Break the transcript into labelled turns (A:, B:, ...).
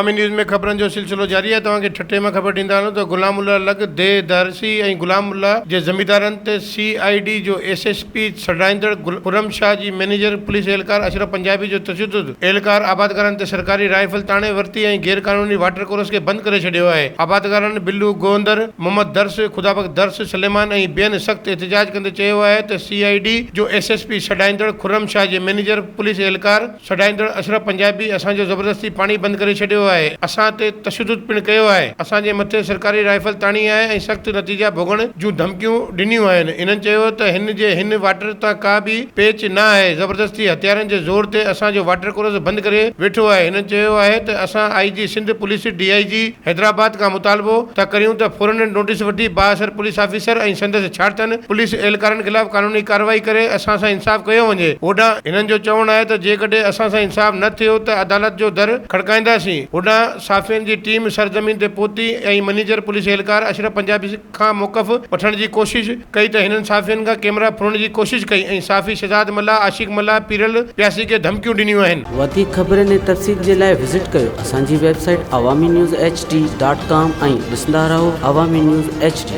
A: अवामी न्यूज़ में खबरनि जो सिलसिलो जारी आहे। तव्हांखे ठटे में ख़बर ॾींदा आहियूं त गुलाम अलॻ दे दारिसीء ऐं गुलाम जे ज़मींदारन ते CID जो SSP सॾाईंदड़ Khurram Shah ji manager police एहलकार Ashraf Punjabi जो तशद्दुद एहलकार आबादकारनि ते सरकारी राइफल ताणे वरिती ऐं गैर कानूनी वाटर कोर्स खे बंदि करे छॾियो आहे। आबादकारनि बिल्लू गोंदर, मोहम्मद दर्स, खुदाबख्श दर्स, सलेमान ऐं ॿियनि सख़्तु एहतिजाज कंदे चयो आहे त CID जो SSP सॾाईंदड़ खुरम शाह जे मैनेजर पुलिस एहलकार सॾाईंदड़ अशरफ पंजाबी असांजो ज़बरदस्ती पाणी बंदि करे छॾियो आहे। असां ते तशद्दुद पिणु कयो आहे। असांजे मथे सरकारी राइफल ताणी आहे ऐं सख़्तु नतीजा भोगण जूं धमकियूं ॾिनियूं आहिनि। इन्हनि चयो त हिन वाटर तां का बि पेच न आहे। ज़बरदस्ती हथियारनि जे ज़ोर ते असांजो वाटर कोर्स बंदि करे वेठो आहे। हिननि चयो आहे त असां IG Sindh police DIG Hyderabad खां मुतालबो था करियूं त फौरन नोटिस वठी बाअसर पुलिस ऑफिसर ऐं संदसि छाड़तनि पुलिस एहलकारनि ख़िलाफ़ कानूनी कार्रवाई करे असां सां इंसाफ़ कयो वञे। होॾां हिननि जो चवणु आहे त जेकॾहिं असां सां इंसाफ़ न थियो त अदालत जो दर खड़काईंदासीं। होॾां साफ़ियनि जी टीम सरज़मीन ते पहुती ऐं मैनेजर पुलिस एहलकार अशरफ पंजाबी खां मौक़फ़ वठण जी कोशिशि कई त हिननि साफ़ियनि खां कैमरा फुरण जी कोशिशि कई ऐं साफ़ी शहजाद मल्ला, आशिक मल्ला, पीरल प्यासी खे धमकियूं ॾिनियूं आहिनि।
B: वधीक ख़बरनि ऐं तफ़सील जे लाइ विज़िट कयो असांजी वेबसाइट awamiNewsHD.com ऐं ॾिसंदा रहो अवामी न्यूज़ HD।